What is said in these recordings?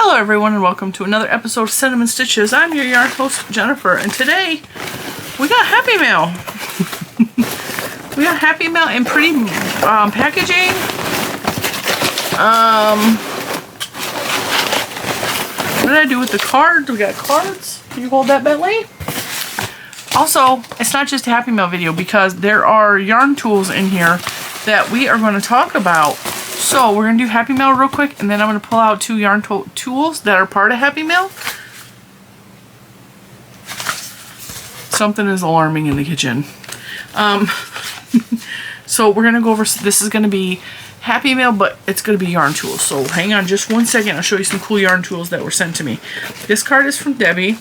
Hello everyone and welcome to another episode of Cinnamon Stitches. I'm your yarn host Jennifer, and today we got Happy Mail. We got Happy Mail in pretty packaging. What did I do with the cards? We got cards. Can you hold that, Bentley? Also, it's not just a Happy Mail video because there are yarn tools in here that we are going to talk about. So we're going to do Happy Mail real quick, and then I'm going to pull out two yarn tools that are part of Happy Mail. Something is alarming in the kitchen. So we're going to go over, this is going to be Happy Mail, but it's going to be yarn tools. So hang on just one second. I'll show you some cool yarn tools that were sent to me. This card is from Debbie.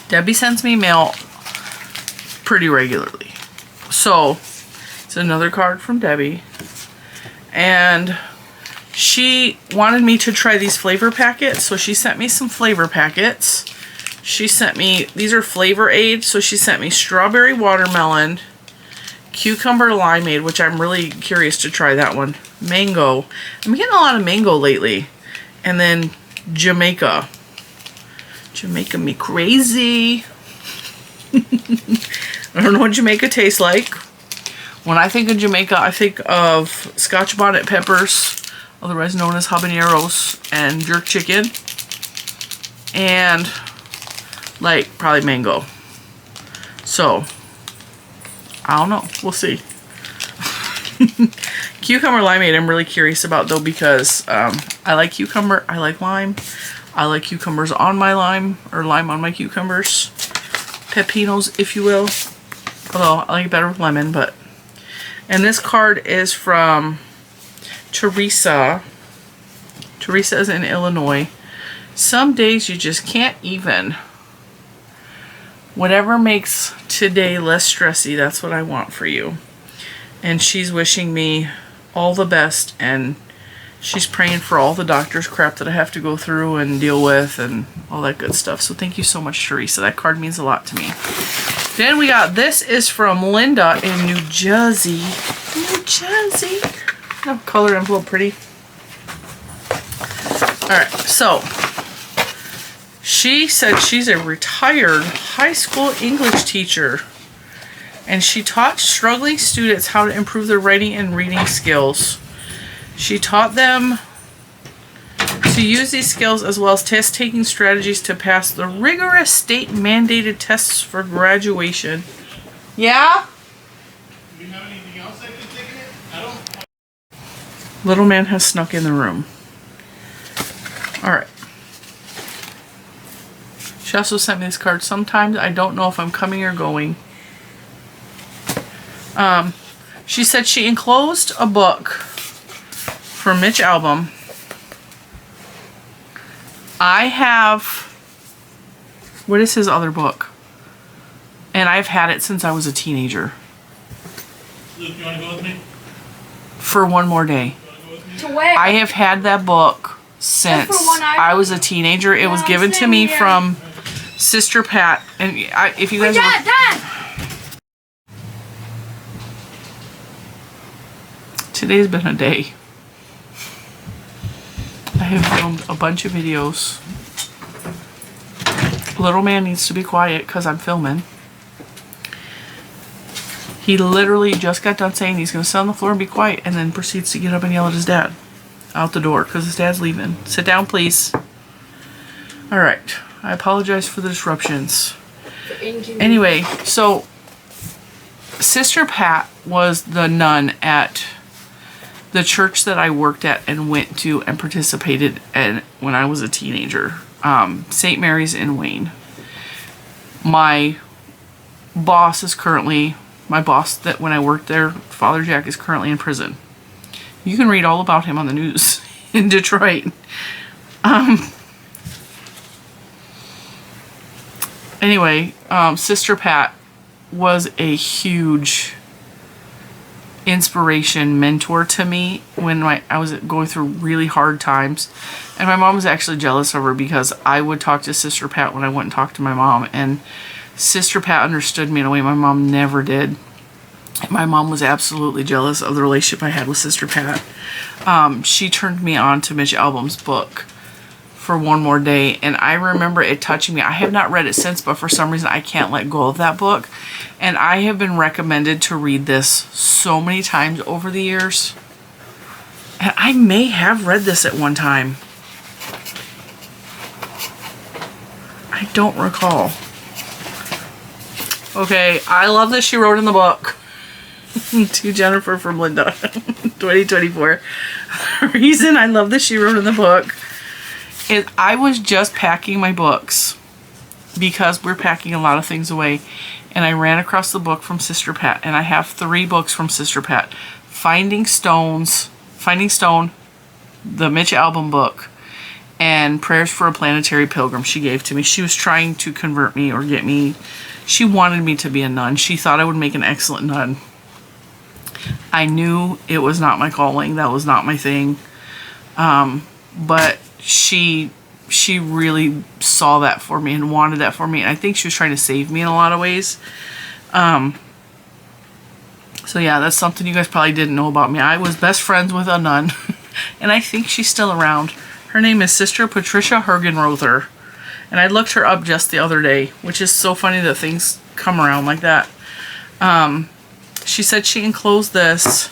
Debbie sends me mail pretty regularly. So it's another card from Debbie. And she wanted me to try these flavor packets, so she sent me some flavor packets. She sent me, these are flavor aids, so she sent me strawberry watermelon, cucumber limeade, which I'm really curious to try that one, mango. I'm getting a lot of mango lately. And then Jamaica. Jamaica me crazy. I don't know what Jamaica tastes like. When I think of Jamaica, I think of Scotch bonnet peppers, otherwise known as habaneros, and jerk chicken, and like probably mango. So I don't know. We'll see. Cucumber limeade I'm really curious about though, because I like cucumber, I like lime, I like cucumbers on my lime, or lime on my cucumbers. Pepinos, if you will. Although I like it better with lemon, but. And this card is from Teresa. Teresa is in Illinois. Some days you just can't even. Whatever makes today less stressy, that's what I want for you. And she's wishing me all the best, and she's praying for all the doctor's crap that I have to go through and deal with and all that good stuff. So thank you so much, Teresa. That card means a lot to me. Then we got, this is from Linda in New Jersey. New Jersey. Oh, color envelope pretty. Alright, so she said she's a retired high school English teacher, and she taught struggling students how to improve their writing and reading skills. She taught them to use these skills as well as test-taking strategies to pass the rigorous state-mandated tests for graduation. Yeah? Do you have anything else I can take in it? I don't. Little man has snuck in the room. Alright. She also sent me this card. Sometimes I don't know if I'm coming or going. She said she enclosed a book from Mitch Albom. I have, what is his other book? And I've had it since I was a teenager. Luke, you want to go with me? For one more day. To where? I have had that book since I was a teenager. It was given to me from Sister Pat. And if you guys Dad! Today's been a day. I have filmed a bunch of videos. Little man needs to be quiet because I'm filming. He literally just got done saying he's going to sit on the floor and be quiet, and then proceeds to get up and yell at his dad out the door because his dad's leaving. Sit down, please. Alright. I apologize for the disruptions. Anyway, so Sister Pat was the nun at the church that I worked at and went to and participated in when I was a teenager. St. Mary's in Wayne. My boss is currently, that when I worked there, Father Jack, is currently in prison. You can read all about him on the news in Detroit. Anyway, Sister Pat was a huge inspiration, mentor to me when I was going through really hard times. And my mom was actually jealous of her because I would talk to Sister Pat when I went and talked to my mom, and Sister Pat understood me in a way my mom never did. My mom was absolutely jealous of the relationship I had with Sister Pat. She turned me on to Mitch Albom's book for one more day, and I remember it touching me. I have not read it since, but for some reason I can't let go of that book, and I have been recommended to read this so many times over the years, and I may have read this at one time. I don't recall. Okay, I love that she wrote in the book. To Jennifer from Linda, 2024. The reason I love that she wrote in the book is I was just packing my books because we're packing a lot of things away, and I ran across the book from Sister Pat, and I have 3 books from Sister Pat. Finding Stone, the Mitch Albom book, and Prayers for a Planetary Pilgrim she gave to me. She was trying to convert me or get me, she wanted me to be a nun. She thought I would make an excellent nun. I knew it was not my calling. That was not my thing. But she really saw that for me and wanted that for me. And I think she was trying to save me in a lot of ways. So yeah, that's something you guys probably didn't know about me. I was best friends with a nun. And I think she's still around. Her name is Sister Patricia Hergenrother. And I looked her up just the other day, which is so funny that things come around like that. She said she enclosed this.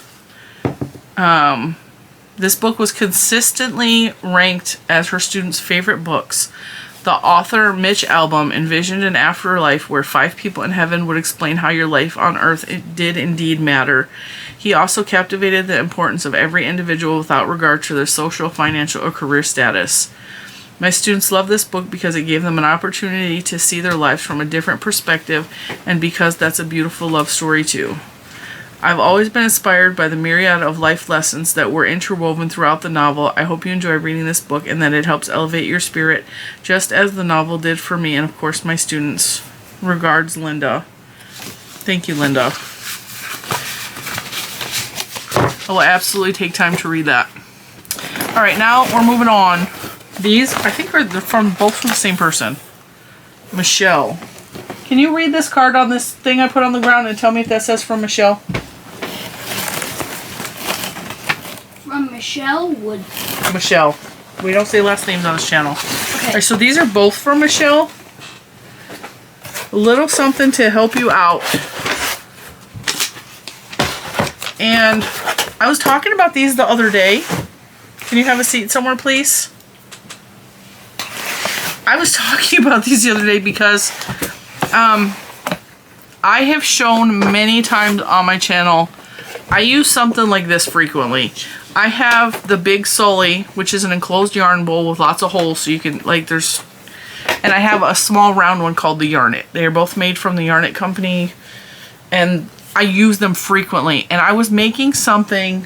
This book was consistently ranked as her students' favorite books. The author, Mitch Albom, envisioned an afterlife where 5 people in heaven would explain how your life on earth did indeed matter. He also captivated the importance of every individual without regard to their social, financial, or career status. My students love this book because it gave them an opportunity to see their lives from a different perspective, and because that's a beautiful love story too. I've always been inspired by the myriad of life lessons that were interwoven throughout the novel. I hope you enjoy reading this book and that it helps elevate your spirit, just as the novel did for me and, of course, my students. Regards, Linda. Thank you, Linda. I will absolutely take time to read that. All right, now we're moving on. These, I think, are both from the same person. Michelle. Can you read this card on this thing I put on the ground and tell me if that says from Michelle? From Michelle Wood. Michelle. We don't say last names on this channel. Okay. All right, so these are both from Michelle. A little something to help you out. And I was talking about these the other day. Can you have a seat somewhere, please? I was talking about these the other day because I have shown many times on my channel, I use something like this frequently. I have the Big Sully, which is an enclosed yarn bowl with lots of holes, so you can, like, and I have a small round one called the Yarn It. They are both made from the Yarn It company, and I use them frequently. And I was making something,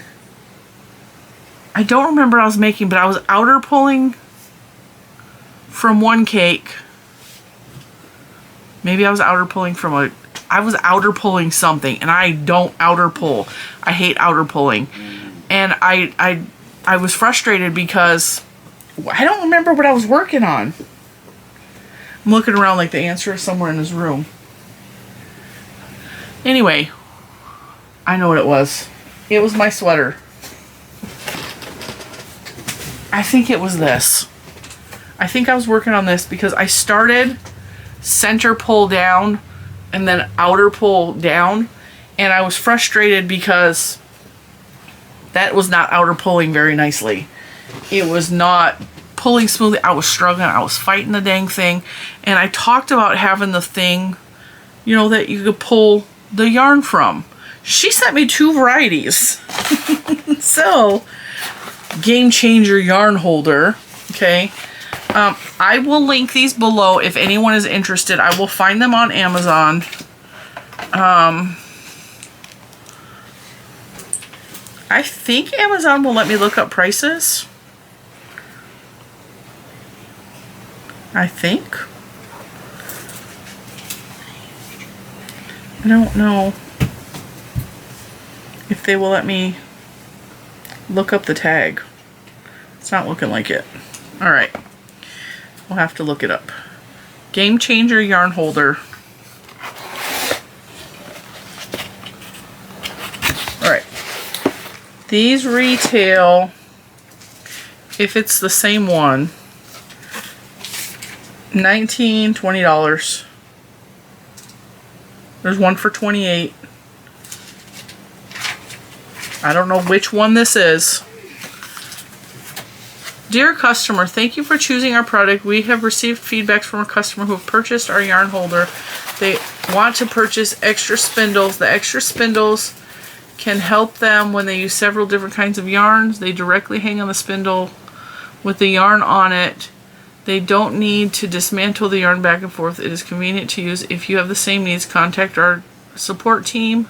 I don't remember what I was making, but I was outer pulling from one cake. Maybe I was outer pulling from I was outer pulling something, and I don't outer pull. I hate outer pulling. And I was frustrated because I don't remember what I was working on. I'm looking around like the answer is somewhere in this room. Anyway, I know what it was. It was my sweater. I think it was this. I think I was working on this because I started center pull down and then outer pull down, and I was frustrated because that was not outer pulling very nicely. It was not pulling smoothly. I was struggling. I was fighting the dang thing. And I talked about having the thing, you know, that you could pull the yarn from. She sent me 2 varieties. So, Game Changer yarn holder. Okay. I will link these below if anyone is interested. I will find them on Amazon. I think Amazon will let me look up prices. I think. I don't know if they will let me look up the tag. It's not looking like it. Alright. We'll have to look it up. Game Changer yarn holder. Alright. These retail, if it's the same one, $19, $20. There's one for $28. I don't know which one this is. Dear customer, thank you for choosing our product. We have received feedback from a customer who have purchased our yarn holder. They want to purchase extra spindles. The extra spindles can help them when they use several different kinds of yarns. They directly hang on the spindle with the yarn on it. They don't need to dismantle the yarn back and forth. It is convenient to use. If you have the same needs, contact our support team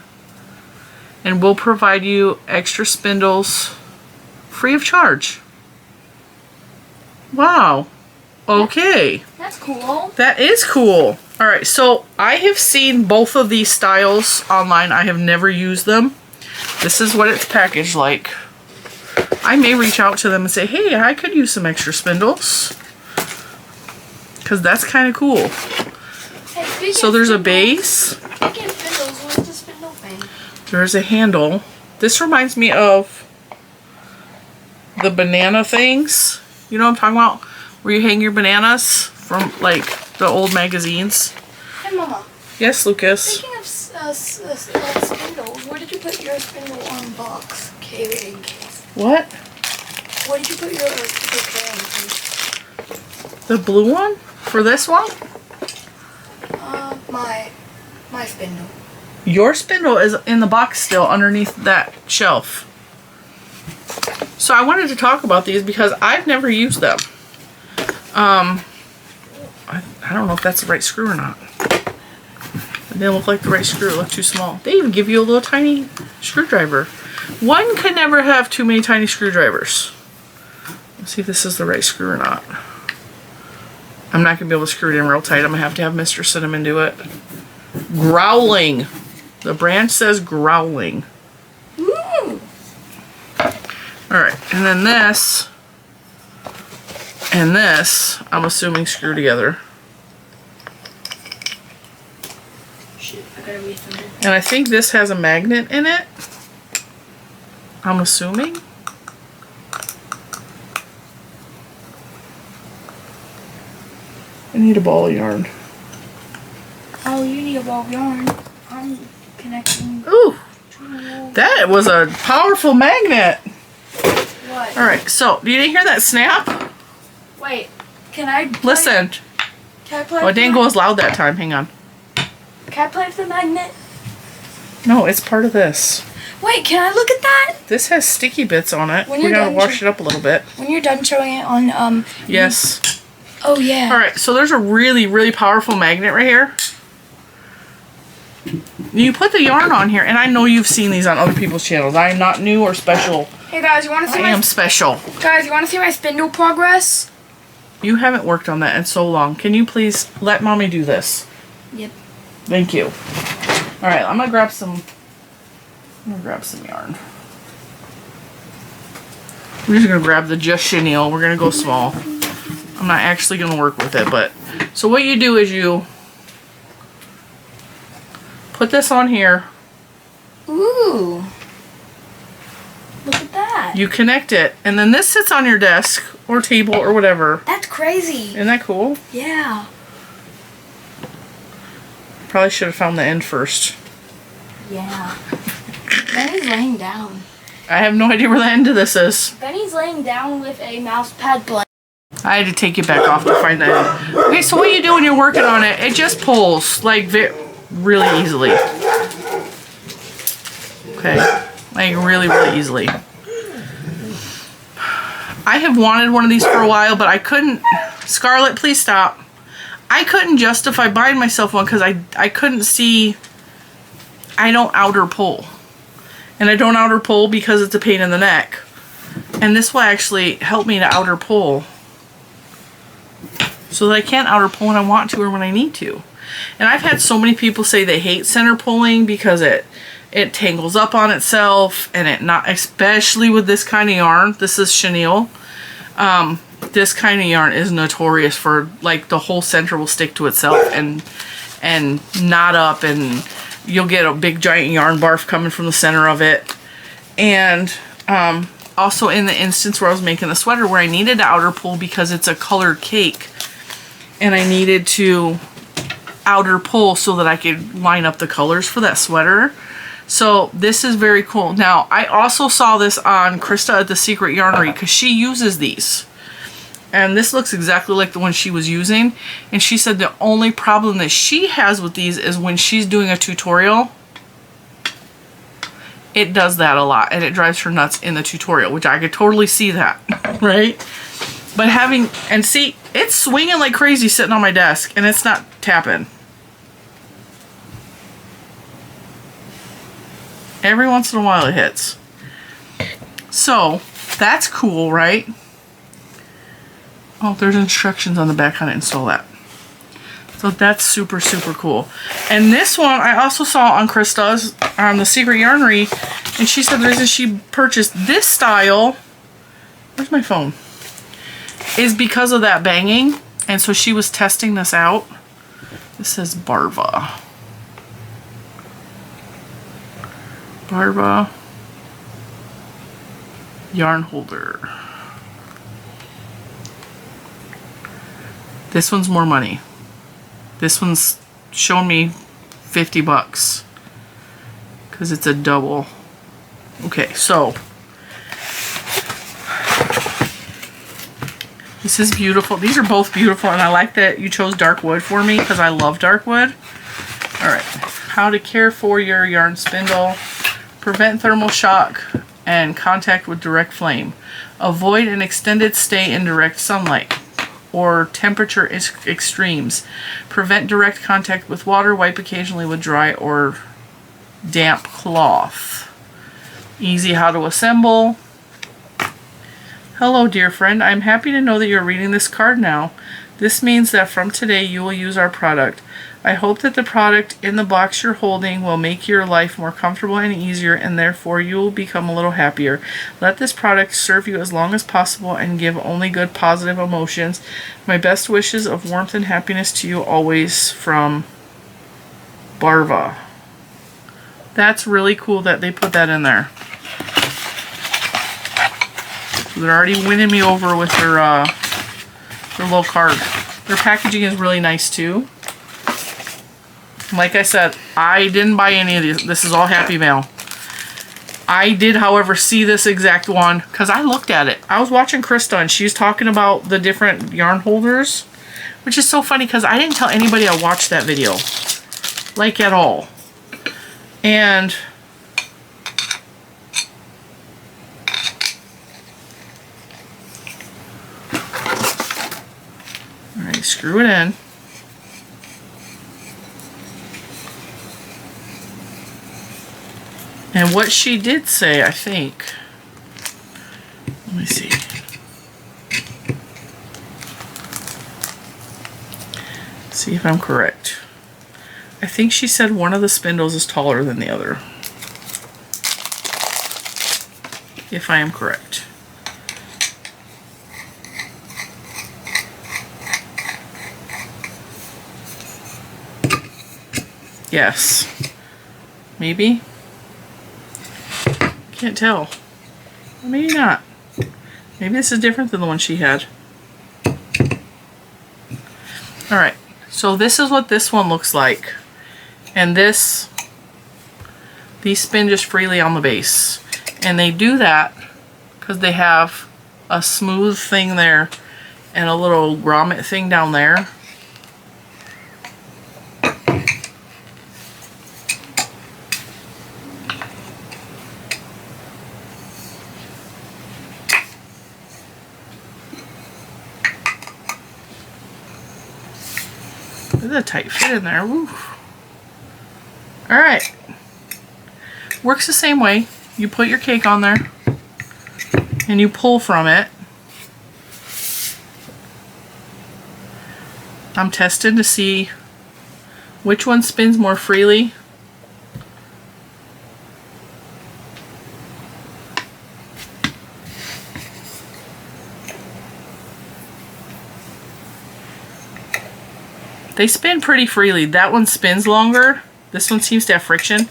and we'll provide you extra spindles free of charge. Wow. Okay. That's cool. That is cool. All right, so I have seen both of these styles online. I have never used them. This is what it's packaged like. I may reach out to them and say, hey, I could use some extra spindles. Because that's kind of cool. Hey, so there's a base. Speaking of spindles, what's the spindle thing? There's a handle. This reminds me of the banana things. You know what I'm talking about? Where you hang your bananas from like the old magazines. Hey, Mama. Yes, Lucas. Speaking of spindles, where did you put your spindle on box carrying case? What? Where did you put your carrying case? The blue one? For this one? My spindle. Your spindle is in the box still underneath that shelf. So I wanted to talk about these because I've never used them. I don't know if that's the right screw or not. It didn't look like the right screw. It looked too small. They even give you a little tiny screwdriver. One can never have too many tiny screwdrivers. Let's see if this is the right screw or not. I'm not going to be able to screw it in real tight. I'm going to have Mr. Cinnamon do it. Growling. The brand says growling. Ooh. Alright, and then this and this, I'm assuming screw together. Shit, I gotta refill it. And I think this has a magnet in it. I'm assuming. I need a ball of yarn. Oh, you need a ball of yarn. I'm connecting. Ooh, that was a powerful magnet. What? Alright, so, you didn't hear that snap? Wait, can I play? Listen. Can I play? Oh, it didn't go as loud that time. Hang on. Can I play with the magnet? No, it's part of this. Wait, can I look at that? This has sticky bits on it. When We you're gotta done wash it up a little bit. When you're done showing it on Yes. Oh yeah. Alright, so there's a really, really powerful magnet right here. You put the yarn on here, and I know you've seen these on other people's channels. I am not new or special. Hey guys, you want to see I am special. Guys, you want to see my spindle progress? You haven't worked on that in so long. Can you please let mommy do this? Yep. Thank you. Alright, I'm gonna grab some yarn. I'm just gonna grab the Just Chenille. We're gonna go small. I'm not actually gonna work with it, but so what you do is you put this on here. Ooh. Look at that. You connect it, and then this sits on your desk or table or whatever. That's crazy. Isn't that cool? Yeah. Probably should have found the end first. Yeah. Benny's laying down. I have no idea where the end of this is. Benny's laying down with a mouse pad blanket. I had to take it back off to find that end. Okay, so what you do when you're working on it, it just pulls, like, really easily. Okay, like really, really easily. I have wanted one of these for a while, but I couldn't. Scarlett, please stop. I couldn't justify buying myself one because I couldn't see. I don't outer pull. And I don't outer pull because it's a pain in the neck. And this will actually help me to outer pull. So that I can't outer pull when I want to or when I need to. And I've had so many people say they hate center pulling because it tangles up on itself, and it not, especially with this kind of yarn. This is chenille. This kind of yarn is notorious for, like, the whole center will stick to itself and knot up, and you'll get a big giant yarn barf coming from the center of it. And also in the instance where I was making the sweater where I needed to outer pull because it's a colored cake, and I needed to outer pull so that I could line up the colors for that sweater. So this is very cool. Now, I also saw this on Krista at the Secret Yarnery because she uses these. And this looks exactly like the one she was using. And she said the only problem that she has with these is when she's doing a tutorial. It does that a lot. And it drives her nuts in the tutorial, which I could totally see that, right? But having, and see, it's swinging like crazy sitting on my desk. And it's not tapping. Every once in a while it hits. So, that's cool, right? Oh, there's instructions on the back how to install that. So that's super, super cool. And this one I also saw on Krista's on the Secret Yarnery, and she said the reason she purchased this style, where's my phone, is because of that banging. And so she was testing this out. This says Barva. Barva yarn holder. This one's more money. This one's showing me 50 bucks because it's a double. Okay, so this is beautiful. These are both beautiful, and I like that you chose dark wood for me because I love dark wood. All right, how to care for your yarn spindle. Prevent thermal shock and contact with direct flame. Avoid an extended stay in direct sunlight or temperature extremes. Prevent direct contact with water. Wipe occasionally with dry or damp cloth. Easy how to assemble. Hello, dear friend. I'm happy to know that you're reading this card now. This means that from today you will use our product. I hope that the product in the box you're holding will make your life more comfortable and easier, and therefore you will become a little happier. Let this product serve you as long as possible and give only good positive emotions. My best wishes of warmth and happiness to you always, from Barva. That's really cool that they put that in there. So they're already winning me over with their little card. Their packaging is really nice too. Like I said, I didn't buy any of these. This is all Happy Mail. I did, however, see this exact one because I looked at it. I was watching Krista and she was talking about the different yarn holders, which is so funny because I didn't tell anybody I watched that video, like at all. And all right, screw it in. And what she did say, I think, let me see. See if I'm correct. I think she said one of the spindles is taller than the other. If I am correct. Yes. Maybe? Can't tell. Maybe not. Maybe this is different than the one she had. Alright, so this is what this one looks like. And these spin just freely on the base. And they do that because they have a smooth thing there and a little grommet thing down there. There's a tight fit in there. Woo. All right. Works the same way. You put your cake on there and you pull from it. I'm testing to see which one spins more freely. They spin pretty freely. That one spins longer. This one seems to have friction.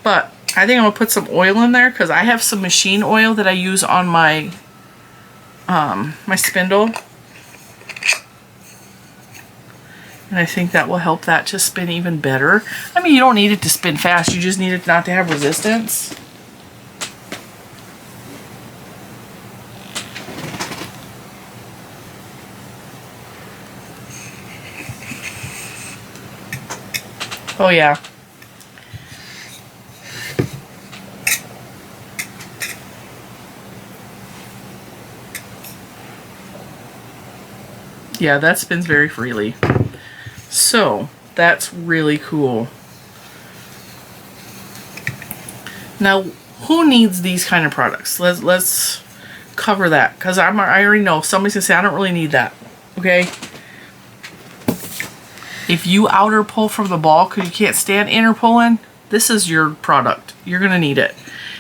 But I think I'm going to put some oil in there because I have some machine oil that I use on my my spindle. And I think that will help that to spin even better. I mean, you don't need it to spin fast. You just need it not to have resistance. Oh yeah. Yeah, that spins very freely. So, that's really cool. Now, who needs these kind of products? Let's cover that, because I already know somebody's gonna say I don't really need that. Okay? If you outer pull from the ball because you can't stand inner pulling, this is your product. You're gonna need it.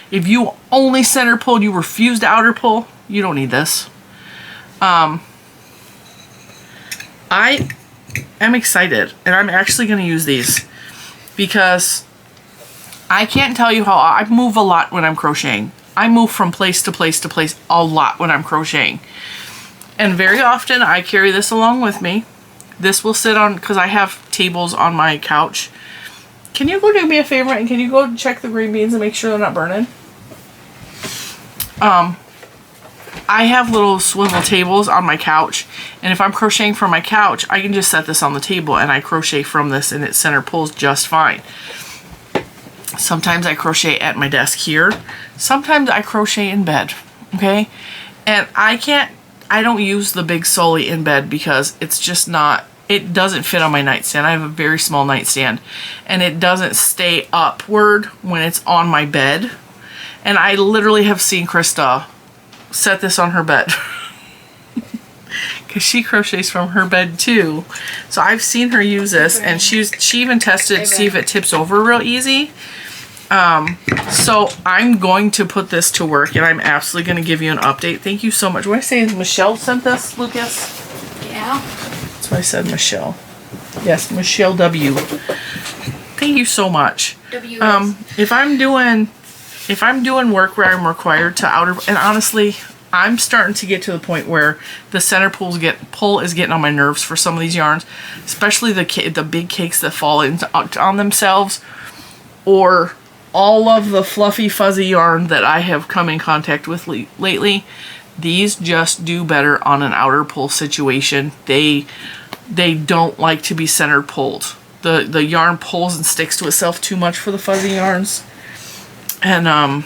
If you only center pull, you refuse to outer pull, you don't need this. I am excited, and I'm actually going to use these because I can't tell you how I move a lot when I'm crocheting. I move from place to place to place a lot when I'm crocheting. And very often I carry this along with me. This will sit on, because I have tables on my couch. Can you go do me a favor and can you go check the green beans and make sure they're not burning? I have little swivel tables on my couch, and if I'm crocheting from my couch, I can just set this on the table and I crochet from this and it center pulls just fine. Sometimes I crochet at my desk here. Sometimes I crochet in bed, okay? And I don't use the big Sully in bed because it's just not, it doesn't fit on my nightstand. I have a very small nightstand, and it doesn't stay upward when it's on my bed. And I literally have seen Krista set this on her bed because she crochets from her bed too. So I've seen her use this, and she even tested to see if it tips over real easy. So I'm going to put this to work, and I'm absolutely going to give you an update. Thank you so much. What did I say? Michelle sent this, Lucas? Yeah. That's what I said, Michelle. Yes, Michelle W. Thank you so much. If I'm doing work where I'm required to outer, and honestly, I'm starting to get to the point where the center pull is getting on my nerves for some of these yarns, especially the big cakes that fall on themselves, or all of the fluffy fuzzy yarn that I have come in contact with lately. These just do better on an outer pull situation. They don't like to be center pulled. The yarn pulls and sticks to itself too much for the fuzzy yarns. And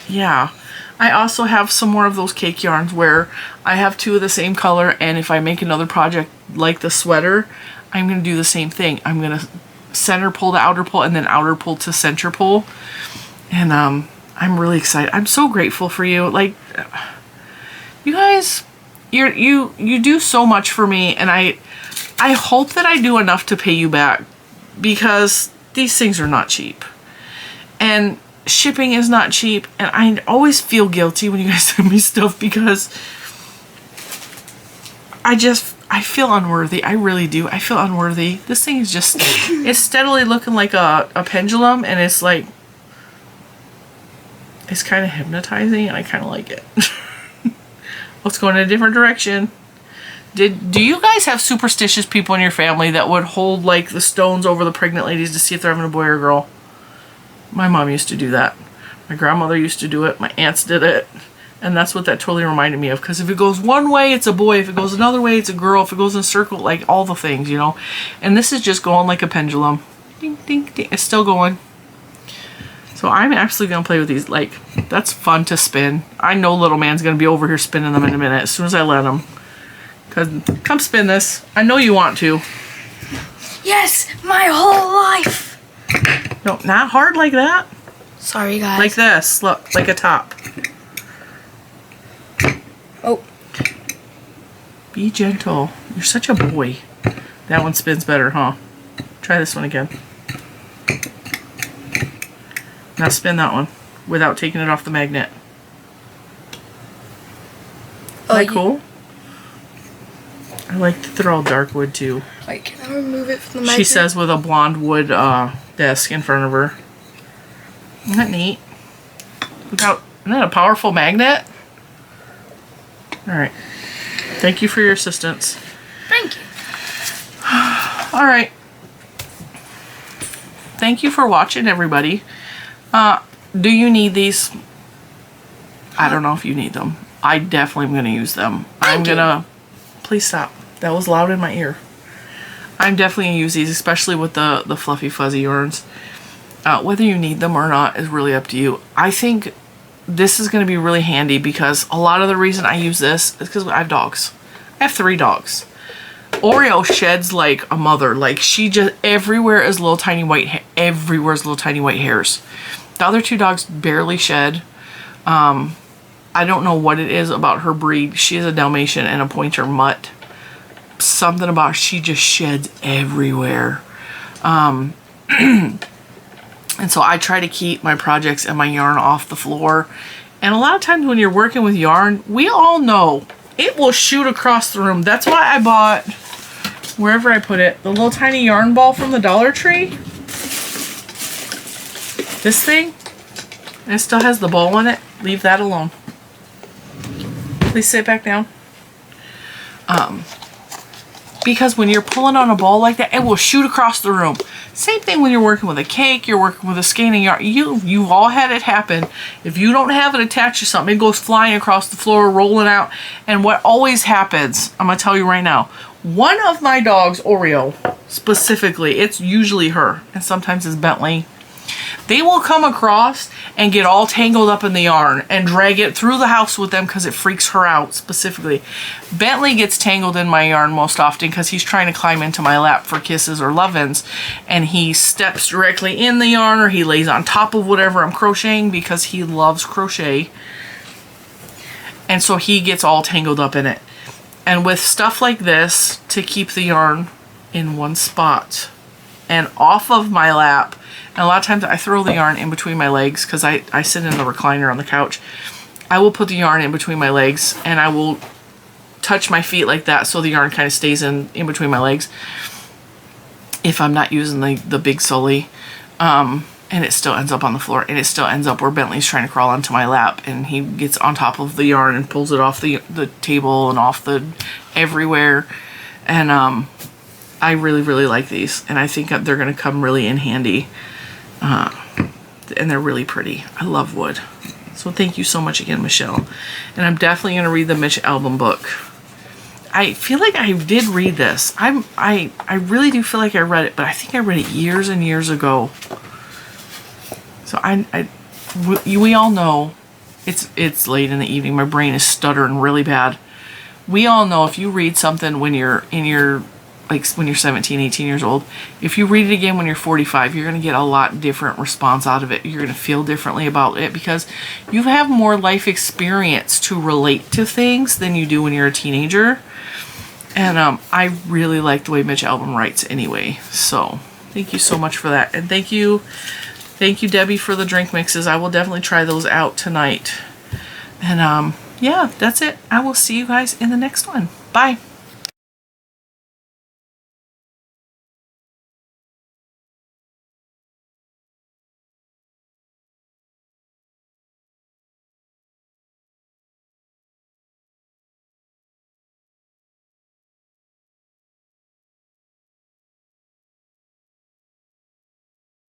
yeah, I also have some more of those cake yarns where I have two of the same color, and if I make another project like the sweater, I'm going to do the same thing. I'm going to center pull to outer pull and then outer pull to center pull. And I'm really excited. I'm so grateful for you. Like, you guys, you do so much for me, and I hope that I do enough to pay you back, because these things are not cheap. And shipping is not cheap, and I always feel guilty when you guys send me stuff because I feel unworthy. I really do. I feel unworthy. This thing is just, it's steadily looking like a pendulum, and it's like, it's kind of hypnotizing, and I kind of like it. Let's go in a different direction. Do you guys have superstitious people in your family that would hold like the stones over the pregnant ladies to see if they're having a boy or a girl? My mom used to do that. My grandmother used to do it. My aunts did it. And that's what that totally reminded me of. Because if it goes one way, it's a boy. If it goes another way, it's a girl. If it goes in a circle, like all the things, you know. And this is just going like a pendulum. Ding, ding, ding. It's still going. So I'm actually going to play with these. Like, that's fun to spin. I know little man's going to be over here spinning them in a minute as soon as I let him. Because, come spin this. I know you want to. Yes, my whole life. No, not hard like that. Sorry, guys. Like this. Look, like a top. Oh. Be gentle. You're such a boy. That one spins better, huh? Try this one again. Now spin that one without taking it off the magnet. Isn't that cool? I like that they're all dark wood too. Wait, can I remove it from the magnet? She says with a blonde wood desk in front of her. Isn't that neat? Look how, isn't that a powerful magnet? Alright. Thank you for your assistance. Thank you. All right. Thank you for watching, everybody. Do you need these? I don't know if you need them. I definitely am going to use them. I'm going to... Please stop. That was loud in my ear. I'm definitely going to use these, especially with the fluffy fuzzy yarns. Whether you need them or not is really up to you. I think this is going to be really handy because a lot of the reason I use this is because I have dogs. I have 3 dogs. Oreo sheds like a mother. Like, she just... Everywhere is little tiny white... Everywhere is little tiny white hairs. The other 2 dogs barely shed. I don't know what it is about her breed. She is a Dalmatian and a pointer mutt. Something about she just sheds everywhere. And so I try to keep my projects and my yarn off the floor. And a lot of times when you're working with yarn, we all know it will shoot across the room. That's why I bought, wherever I put it, the little tiny yarn ball from the Dollar Tree. This thing, and it still has the ball in it. Leave that alone. Please sit back down. Because when you're pulling on a ball like that, it will shoot across the room. Same thing when you're working with a cake, you're working with a skein yarn. You've all had it happen. If you don't have it attached to something, it goes flying across the floor, rolling out. And what always happens, I'm going to tell you right now, one of my dogs, Oreo, specifically, it's usually her, and sometimes it's Bentley. They will come across and get all tangled up in the yarn and drag it through the house with them because it freaks her out specifically. Bentley gets tangled in my yarn most often because he's trying to climb into my lap for kisses or love-ins, and he steps directly in the yarn or he lays on top of whatever I'm crocheting because he loves crochet. And so he gets all tangled up in it. And with stuff like this, to keep the yarn in one spot and off of my lap, and a lot of times I throw the yarn in between my legs because I sit in the recliner on the couch. I will put the yarn in between my legs and I will touch my feet like that so the yarn kind of stays in between my legs if I'm not using the big Sully. And it still ends up on the floor, and it still ends up where Bentley's trying to crawl onto my lap, and he gets on top of the yarn and pulls it off the table and off the everywhere. And I really, really like these, and I think they're going to come really in handy. And they're really pretty. I love wood. So thank you so much again, Michelle. And I'm definitely going to read the Mitch album book. I feel like I did read this. I really do feel like I read it, but I think I read it years and years ago. So we all know it's late in the evening. My brain is stuttering really bad. We all know if you read something when you're when you're 17, 18 years old, if you read it again when you're 45, you're going to get a lot different response out of it. You're going to feel differently about it because you have more life experience to relate to things than you do when you're a teenager. And I really like the way Mitch Albom writes anyway. So thank you so much for that. And thank you, Debbie, for the drink mixes. I will definitely try those out tonight. And yeah, that's it. I will see you guys in the next one. Bye.